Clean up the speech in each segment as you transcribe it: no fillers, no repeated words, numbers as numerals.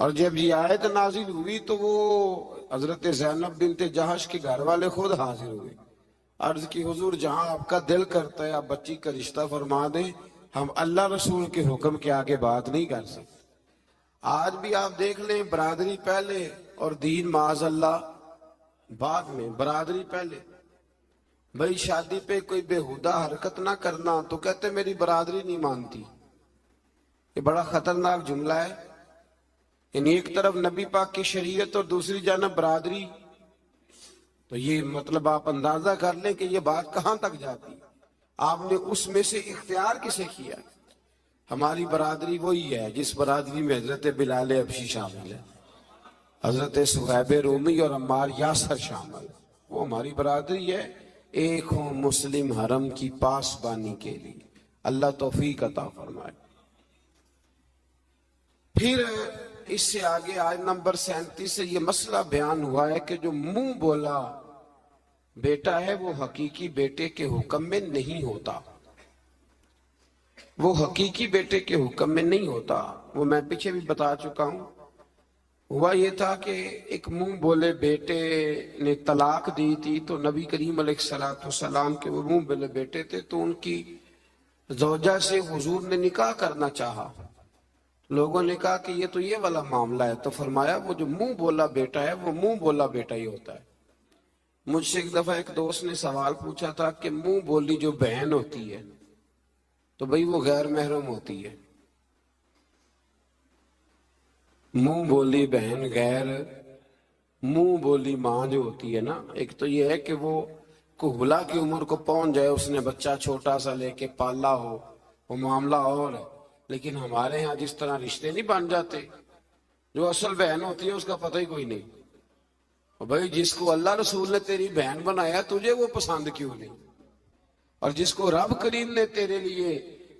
اور جب یہ آیت نازل ہوئی تو وہ حضرت زینب بنت جہش کے گھر والے خود حاضر ہوئے، عرض کی حضور جہاں آپ کا دل کرتا ہے آپ بچی کا رشتہ فرما دیں، ہم اللہ رسول کے حکم کے آگے بات نہیں کر سکتے۔ آج بھی آپ دیکھ لیں، برادری پہلے اور دین معاذ اللہ بعد میں۔ برادری پہلے، بھائی شادی پہ کوئی بےہودہ حرکت نہ کرنا تو کہتے میری برادری نہیں مانتی۔ یہ بڑا خطرناک جملہ ہے، یعنی ایک طرف نبی پاک کی شریعت اور دوسری جانب برادری، تو یہ مطلب آپ اندازہ کر لیں کہ یہ بات کہاں تک جاتی۔ آپ نے اس میں سے اختیار کسے کیا؟ ہماری برادری وہی ہے جس برادری میں حضرت بلال حبشی شامل ہے، حضرت صہیب رومی اور عمار یاسر شامل، وہ ہماری برادری ہے، ایک ہوں مسلم حرم کی پاسبانی کے لیے۔ اللہ توفیق عطا فرمائے۔ پھر اس سے آگے آیت نمبر 37 سے یہ مسئلہ بیان ہوا ہے کہ جو منہ بولا بیٹا ہے وہ حقیقی بیٹے کے حکم میں نہیں ہوتا، وہ حقیقی بیٹے کے حکم میں نہیں ہوتا۔ وہ میں پیچھے بھی بتا چکا ہوں، ہوا یہ تھا کہ ایک منہ بولے بیٹے نے طلاق دی تھی، تو نبی کریم علیہ السلام کے وہ منہ بولے بیٹے تھے، تو ان کی زوجہ سے حضور نے نکاح کرنا چاہا۔ لوگوں نے کہا کہ یہ تو یہ والا معاملہ ہے، تو فرمایا وہ جو منہ بولا بیٹا ہے وہ منہ بولا بیٹا ہی ہوتا ہے۔ مجھ سے ایک دفعہ ایک دوست نے سوال پوچھا تھا کہ منہ بولی جو بہن ہوتی ہے تو بھئی وہ غیر محرم ہوتی ہے، منہ بولی بہن غیر، منہ بولی ماں جو ہوتی ہے نا، ایک تو یہ ہے کہ وہ کہلا کی عمر کو پہنچ جائے، اس نے بچہ چھوٹا سا لے کے پالا ہو، وہ معاملہ اور ہے۔ لیکن ہمارے ہاں جس طرح رشتے نہیں بن جاتے، جو اصل بہن ہوتی ہے اس کا پتہ ہی کوئی نہیں، اور بھائی جس کو اللہ رسول نے تیری بہن بنایا تجھے وہ پسند کیوں نہیں، اور جس کو رب کریم نے تیرے لیے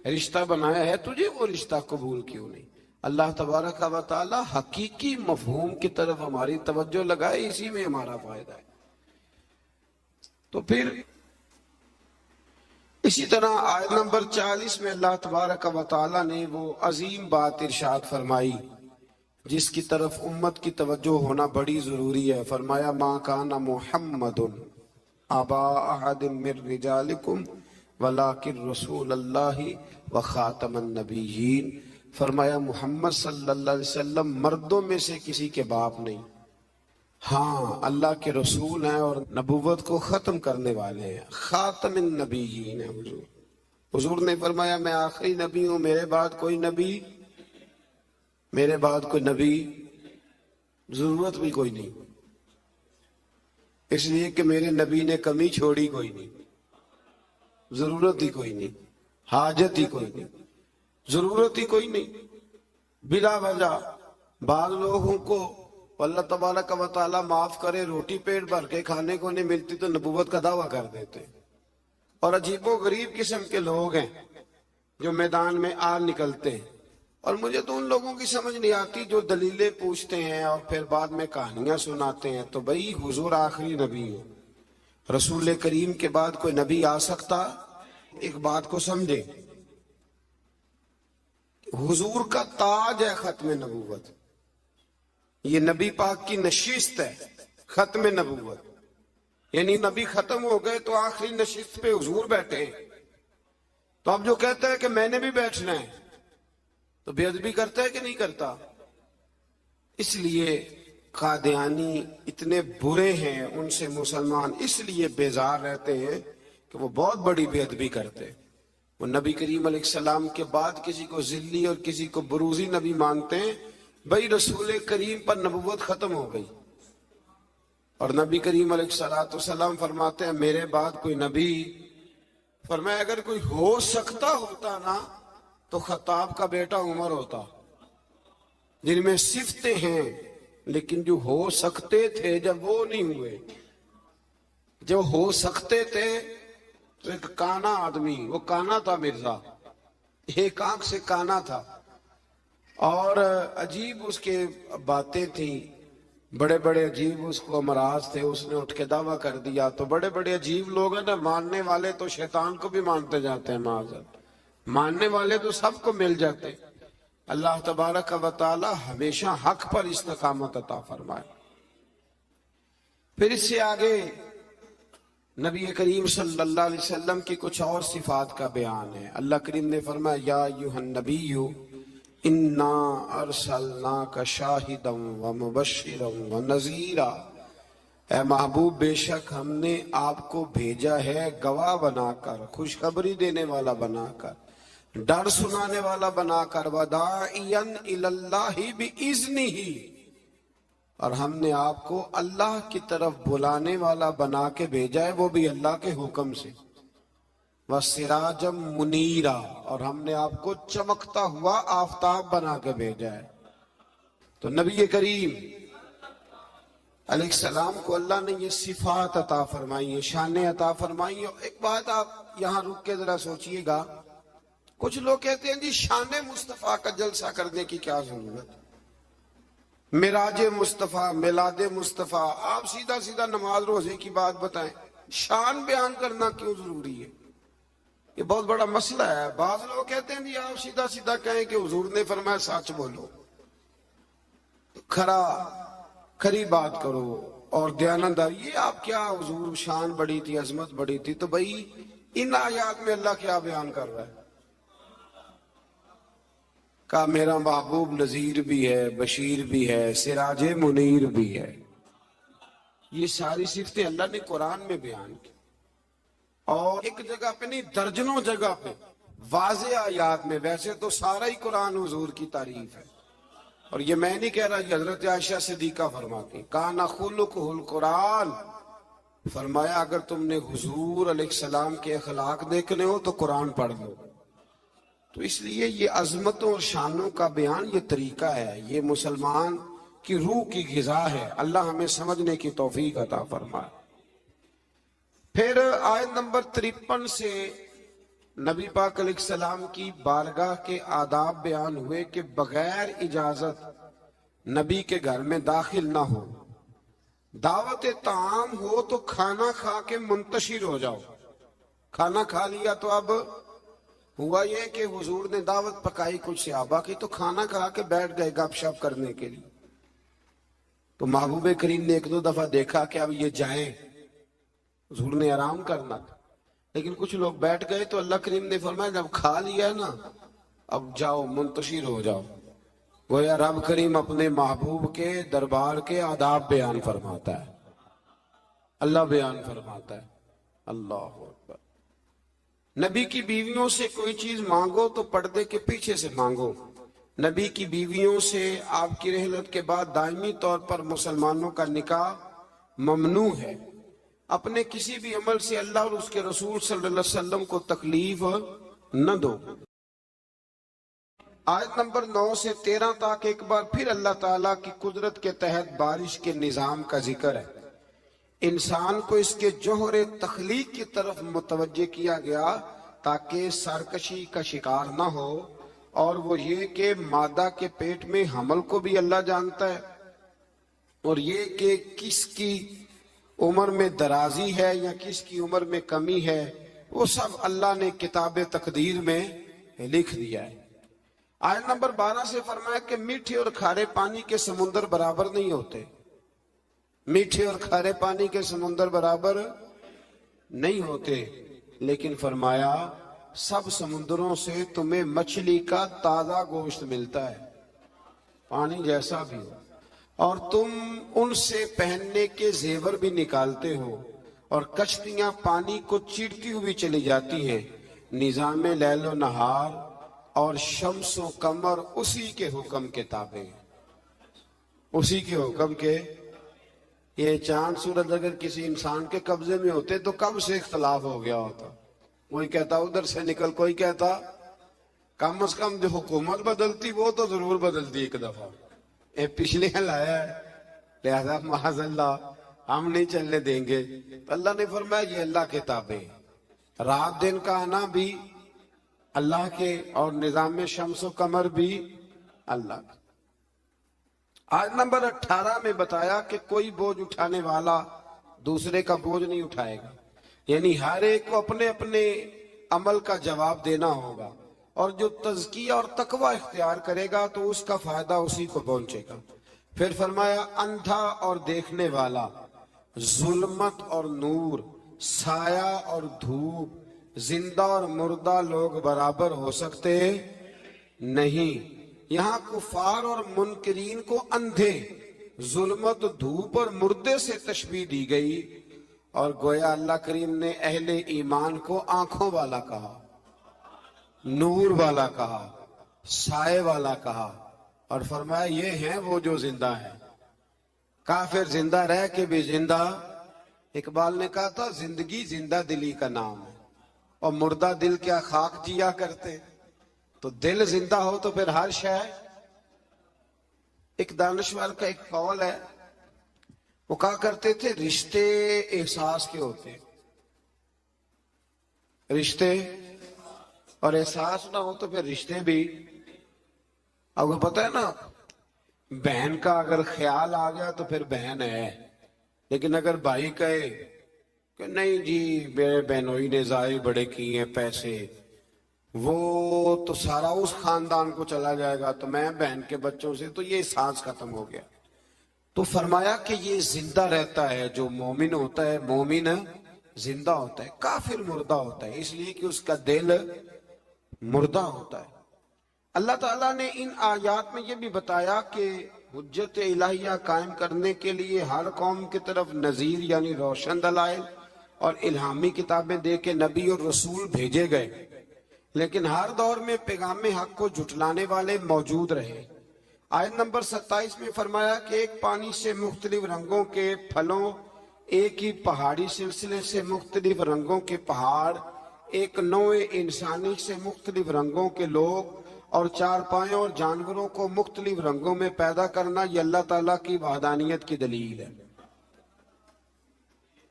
رشتہ بنایا ہے تجھے وہ رشتہ قبول کیوں نہیں۔ اللہ تبارک و تعالی حقیقی مفہوم کی طرف ہماری توجہ لگائے، اسی میں ہمارا فائدہ ہے۔ تو پھر اسی طرح آیت نمبر 40 میں اللہ تبارک و تعالی نے وہ عظیم بات ارشاد فرمائی جس کی طرف امت کی توجہ ہونا بڑی ضروری ہے۔ فرمایا ما کان محمد ابا احد من رجالکم ولکن رسول اللہ وخاتم النبیین۔ فرمایا محمد صلی اللہ علیہ وسلم مردوں میں سے کسی کے باپ نہیں، ہاں اللہ کے رسول ہیں اور نبوت کو ختم کرنے والے ہیں، خاتم النبیین ہیں حضور۔ حضور نے فرمایا میں آخری نبی ہوں، میرے بعد کوئی نبی، میرے بعد کوئی نبی، ضرورت بھی کوئی نہیں، اس لیے کہ میرے نبی نے کمی چھوڑی کوئی نہیں، ضرورت ہی کوئی نہیں، حاجت ہی کوئی نہیں، ضرورت ہی کوئی نہیں۔ بلا وجہ بعض لوگوں کو اللہ تبارک و تعالیٰ معاف کرے، روٹی پیٹ بھر کے کھانے کو نہیں ملتی تو نبوت کا دعویٰ کر دیتے، اور عجیب و غریب قسم کے لوگ ہیں جو میدان میں آ نکلتے ہیں، اور مجھے تو ان لوگوں کی سمجھ نہیں آتی جو دلیلیں پوچھتے ہیں اور پھر بعد میں کہانیاں سناتے ہیں۔ تو بھئی حضور آخری نبی ہے، رسول کریم کے بعد کوئی نبی آ سکتا؟ ایک بات کو سمجھیں، حضور کا تاج ہے ختم نبوت، یہ نبی پاک کی نشست ہے ختم نبوت، یعنی نبی ختم ہو گئے تو آخری نشست پہ حضور بیٹھے ہیں۔ تو اب جو کہتا ہے کہ میں نے بھی بیٹھنا ہے تو بے ادبی کرتا ہے کہ نہیں کرتا؟ اس لیے قادیانی اتنے برے ہیں، ان سے مسلمان اس لیے بیزار رہتے ہیں کہ وہ بہت بڑی بے ادبی کرتے ہیں۔ وہ نبی کریم علیہ السلام کے بعد کسی کو ذلی اور کسی کو بروزی نبی مانتے ہیں۔ بھائی رسول کریم پر نبوت ختم ہو گئی، اور نبی کریم علیہ السلام فرماتے ہیں میرے بعد کوئی نبی، فرمایا اگر کوئی ہو سکتا ہوتا نا تو خطاب کا بیٹا عمر ہوتا، جن میں صفتیں ہیں، لیکن جو ہو سکتے تھے جب وہ نہیں ہوئے، جو ہو سکتے تھے تو ایک کانا آدمی، وہ کانا تھا مرزا، ایک آنکھ سے کانا تھا، اور عجیب اس کے باتیں تھیں، بڑے بڑے عجیب اس کو امراض تھے، اس نے اٹھ کے دعویٰ کر دیا۔ تو بڑے بڑے عجیب لوگ ہیں نا، ماننے والے تو شیطان کو بھی مانتے جاتے ہیں، معاذ، ماننے والے تو سب کو مل جاتے۔ اللہ تبارک و تعالی ہمیشہ حق پر استقامت عطا فرمائے۔ پھر اس سے آگے نبی کریم صلی اللہ علیہ وسلم کی کچھ اور صفات کا بیان ہے۔ اللہ کریم نے فرمایا یا ایھا النبی انا ارسلناک شاہدا ومبشرا ونذیرا، اے محبوب بے شک ہم نے آپ کو بھیجا ہے گواہ بنا کر، خوشخبری دینے والا بنا کر، ڈر سنانے والا بنا کر، وداعیا الی اللہ باذنہ، اور ہم نے آپ کو اللہ کی طرف بلانے والا بنا کے بھیجا ہے، وہ بھی اللہ کے حکم سے، وسراجا منیرا، اور ہم نے آپ کو چمکتا ہوا آفتاب بنا کے بھیجا ہے۔ تو نبی کریم علیہ السلام کو اللہ نے یہ صفات عطا فرمائی ہیں، شانیں عطا فرمائی ہیں۔ ایک بات آپ یہاں رک کے ذرا سوچئے گا، کچھ لوگ کہتے ہیں جی شان مصطفیٰ کا جلسہ کرنے کی کیا ضرورت، معراج مصطفیٰ، میلاد مصطفیٰ، آپ سیدھا سیدھا نماز روزے کی بات بتائیں، شان بیان کرنا کیوں ضروری ہے؟ یہ بہت بڑا مسئلہ ہے۔ بعض لوگ کہتے ہیں جی آپ سیدھا سیدھا کہیں کہ حضور نے فرمایا سچ بولو، کھری بات کرو اور دیانتداری، یہ آپ کیا حضور شان بڑی تھی، عظمت بڑی تھی، تو بھئی ان آیات میں اللہ کیا بیان کر رہا ہے؟ کہا میرا محبوب نذیر بھی ہے، بشیر بھی ہے، سراج منیر بھی ہے۔ یہ ساری صفتیں اللہ نے قرآن میں بیان کی، اور ایک جگہ پہ نہیں درجنوں جگہ پہ واضح آیات میں۔ ویسے تو سارا ہی قرآن حضور کی تعریف ہے، اور یہ میں نہیں کہہ رہا کہ حضرت عائشہ صدیقہ فرماتی کان خلقہ القرآن، فرمایا اگر تم نے حضور علیہ السلام کے اخلاق دیکھنے ہو تو قرآن پڑھ لو۔ تو اس لیے یہ عظمتوں اور شانوں کا بیان یہ طریقہ ہے، یہ مسلمان کی روح کی غذا ہے۔ اللہ ہمیں سمجھنے کی توفیق عطا فرمائے۔ پھر آیت نمبر 53 سے نبی پاک علیہ السلام کی بارگاہ کے آداب بیان ہوئے کہ بغیر اجازت نبی کے گھر میں داخل نہ ہو، دعوت طعام ہو تو کھانا کھا کے منتشر ہو جاؤ۔ کھانا کھا لیا تو اب ہوا یہ کہ حضور نے دعوت پکائی کچھ صحابہ کی، تو کھانا کھا کے بیٹھ گئے گپ شپ کرنے کے لیے۔ تو محبوب کریم نے ایک دو دفعہ دیکھا کہ اب یہ جائیں، حضور نے آرام کرنا تھا، لیکن کچھ لوگ بیٹھ گئے تو اللہ کریم نے فرمایا جب کھا لیا ہے نا اب جاؤ منتشر ہو جاؤ۔ گویا رب کریم اپنے محبوب کے دربار کے آداب بیان فرماتا ہے، اللہ بیان فرماتا ہے۔ اللہ اکبر۔ نبی کی بیویوں سے کوئی چیز مانگو تو پردے کے پیچھے سے مانگو۔ نبی کی بیویوں سے آپ کی رحلت کے بعد دائمی طور پر مسلمانوں کا نکاح ممنوع ہے۔ اپنے کسی بھی عمل سے اللہ اور اس کے رسول صلی اللہ علیہ وسلم کو تکلیف نہ دو۔ آیت نمبر 9 سے 13 تک ایک بار پھر اللہ تعالیٰ کی قدرت کے تحت بارش کے نظام کا ذکر ہے۔ انسان کو اس کے جوہر تخلیق کی طرف متوجہ کیا گیا تاکہ سرکشی کا شکار نہ ہو، اور وہ یہ کہ مادہ کے پیٹ میں حمل کو بھی اللہ جانتا ہے، اور یہ کہ کس کی عمر میں درازی ہے یا کس کی عمر میں کمی ہے وہ سب اللہ نے کتاب تقدیر میں لکھ دیا ہے۔ آیت نمبر 12 سے فرمایا کہ میٹھے اور کھارے پانی کے سمندر برابر نہیں ہوتے، میٹھے اور کھارے پانی کے سمندر برابر نہیں ہوتے، لیکن فرمایا سب سمندروں سے تمہیں مچھلی کا تازہ گوشت ملتا ہے، پانی جیسا بھی ہو، اور تم ان سے پہننے کے زیور بھی نکالتے ہو، اور کشتیاں پانی کو چیرتی ہوئی چلی جاتی ہیں۔ نظام لیل و نہار اور شمس و قمر اسی کے حکم کے تابع ہیں، اسی کے حکم کے۔ یہ چاند سورج اگر کسی انسان کے قبضے میں ہوتے تو کب سے اختلاف ہو گیا ہوتا، کوئی کہتا ادھر سے نکل، کوئی کہتا کم از کم جو حکومت بدلتی وہ تو ضرور بدلتی ایک دفعہ، اے پچھلے لایا ہے لہذا معاذ اللہ ہم نہیں چلنے دیں گے۔ تو اللہ نے فرمایا یہ اللہ کے تابع ہے، رات دن کا آنا بھی اللہ کے، اور نظام شمس و قمر بھی اللہ کے۔ آیت نمبر 18 میں بتایا کہ کوئی بوجھ اٹھانے والا دوسرے کا بوجھ نہیں اٹھائے گا، یعنی ہر ایک کو اپنے اپنے عمل کا جواب دینا ہوگا۔ اور جو تزکیہ اور تقوی اختیار کرے گا تو اس کا فائدہ اسی کو پہنچے گا۔ پھر فرمایا اندھا اور دیکھنے والا، ظلمت اور نور، سایہ اور دھوپ، زندہ اور مردہ لوگ برابر ہو سکتے نہیں۔ یہاں کفار اور منکرین کو اندھے، ظلمت، دھوپ اور مردے سے تشبیہ دی گئی، اور گویا اللہ کریم نے اہل ایمان کو آنکھوں والا کہا، نور والا کہا، سائے والا کہا، اور فرمایا یہ ہیں وہ جو زندہ ہیں۔ کافر زندہ رہ کے بھی زندہ، اقبال نے کہا تھا زندگی زندہ دلی کا نام ہے، اور مردہ دل کیا خاک جیا کرتے، تو دل زندہ ہو تو پھر ہر شے۔ ایک دانشور کا ایک قول ہے، وہ کہا کرتے تھے رشتے احساس کے ہوتے، رشتے اور احساس نہ ہو تو پھر رشتے بھی۔ اب کو پتہ ہے نا، بہن کا اگر خیال آ گیا تو پھر بہن ہے، لیکن اگر بھائی کہے کہ نہیں جی میرے بہنوئی نے ضائع بڑے کیے ہیں پیسے، وہ تو سارا اس خاندان کو چلا جائے گا تو میں بہن کے بچوں سے، تو یہ احساس ختم ہو گیا۔ تو فرمایا کہ یہ زندہ رہتا ہے، جو مومن ہوتا ہے، مومن زندہ ہوتا ہے، کافر مردہ ہوتا ہے، اس لیے کہ اس کا دل مردہ ہوتا ہے۔ اللہ تعالیٰ نے ان آیات میں یہ بھی بتایا کہ حجت الہیہ قائم کرنے کے لیے ہر قوم کی طرف نذیر یعنی روشن دلائل اور الہامی کتابیں دے کے نبی اور رسول بھیجے گئے، لیکن ہر دور میں پیغام حق کو جھٹلانے والے موجود رہے۔ آیت نمبر 27 میں فرمایا کہ ایک پانی سے مختلف رنگوں کے پھلوں، ایک ہی پہاڑی سلسلے سے مختلف رنگوں کے پہاڑ، ایک نوع انسانی سے مختلف رنگوں کے لوگ، اور چار پایوں اور جانوروں کو مختلف رنگوں میں پیدا کرنا، یہ اللہ تعالیٰ کی وحدانیت کی دلیل ہے۔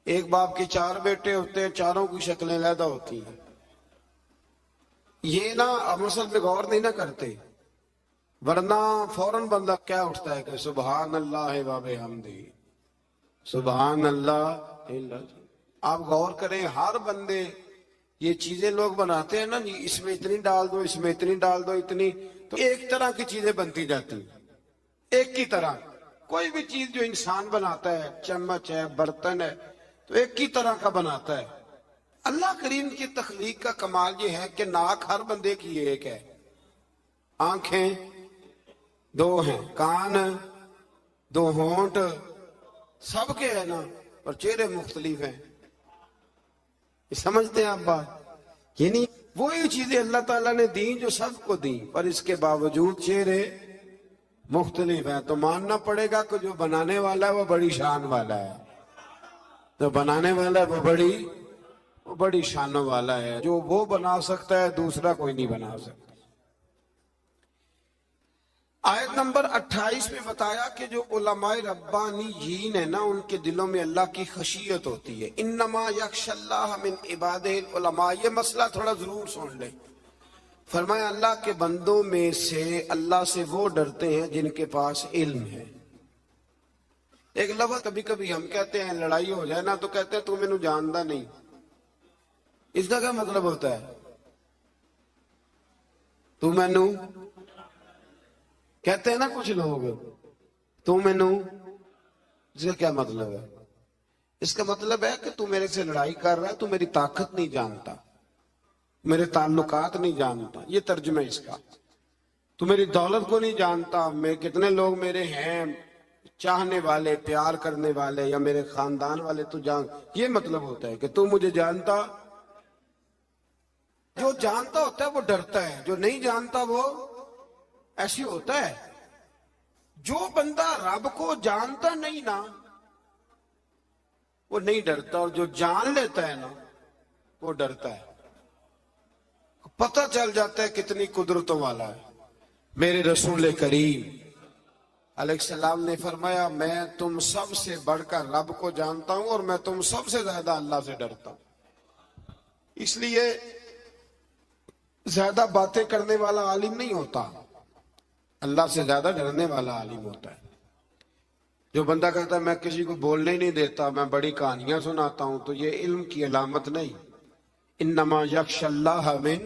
ایک باپ کے چار بیٹے ہوتے ہیں، چاروں کی شکلیں علیحدہ ہوتی ہیں، یہ نہ مسل پہ غور نہیں نہ کرتے، ورنہ فوراً بندہ کیا اٹھتا ہے کہ سبحان اللہ و بحمدہ، سبحان اللہ۔ آپ غور کریں، ہر بندے یہ چیزیں لوگ بناتے ہیں نا جی، اس میں اتنی ڈال دو، اس میں اتنی ڈال دو، اتنی، تو ایک طرح کی چیزیں بنتی جاتی ہیں، ایک کی طرح۔ کوئی بھی چیز جو انسان بناتا ہے، چمچ ہے، برتن ہے، تو ایک ہی طرح کا بناتا ہے۔ اللہ کریم کی تخلیق کا کمال یہ ہے کہ ناک ہر بندے کی ایک ہے، آنکھیں دو ہیں، کان دو، ہونٹ سب کے ہیں نا، اور چہرے مختلف ہیں۔ سمجھتے ہیں آپ بات؟ یعنی وہی چیزیں اللہ تعالیٰ نے دیں جو سب کو دیں، پر اس کے باوجود چہرے مختلف ہیں، تو ماننا پڑے گا کہ جو بنانے والا ہے وہ بڑی شان والا ہے، جو بنانے والا ہے وہ بڑی شانوں والا ہے۔ جو وہ بنا سکتا ہے دوسرا کوئی نہیں بنا سکتا۔ آیت نمبر 28 میں بتایا کہ جو علماء ربانیین ہیں نا، ان کے دلوں میں اللہ کی خشیت ہوتی ہے۔ انما یخشی اللہ من عبادہ العلماء، یہ مسئلہ تھوڑا ضرور سن لیں۔ فرمایا اللہ کے بندوں میں سے اللہ سے وہ ڈرتے ہیں جن کے پاس علم ہے۔ ایک لفظ کبھی کبھی ہم کہتے ہیں، لڑائی ہو جائے نا تو کہتے ہیں تو میں نے جانتا نہیں، اس کا کیا مطلب ہوتا ہے؟ تو میں نے کہتے ہیں نا کچھ لوگ، تو میں نے، اس کا کیا مطلب ہے؟ اس کا مطلب ہے کہ تو میرے سے لڑائی کر رہا ہے، تو میری طاقت نہیں جانتا، میرے تعلقات نہیں جانتا، یہ ترجمہ اس کا۔ تو میری دولت کو نہیں جانتا، میں کتنے لوگ میرے ہیں چاہنے والے، پیار کرنے والے، یا میرے خاندان والے، تو جان، یہ مطلب ہوتا ہے کہ تو مجھے جانتا۔ جو جانتا ہوتا ہے وہ ڈرتا ہے، جو نہیں جانتا وہ ایسی ہوتا ہے۔ جو بندہ رب کو جانتا نہیں نا وہ نہیں ڈرتا، اور جو جان لیتا ہے نا وہ ڈرتا ہے۔ پتہ چل جاتا ہے کتنی قدرتوں والا ہے۔ میرے رسول کریم علیہ السلام نے فرمایا میں تم سب سے بڑھ کر رب کو جانتا ہوں، اور میں تم سب سے زیادہ اللہ سے ڈرتا ہوں۔ اس لیے زیادہ باتیں کرنے والا عالم نہیں ہوتا، اللہ سے زیادہ ڈرنے والا عالم ہوتا ہے۔ جو بندہ کہتا ہے میں کسی کو بولنے نہیں دیتا، میں بڑی کہانیاں سناتا ہوں، تو یہ علم کی علامت نہیں۔ انما یخشی اللہ من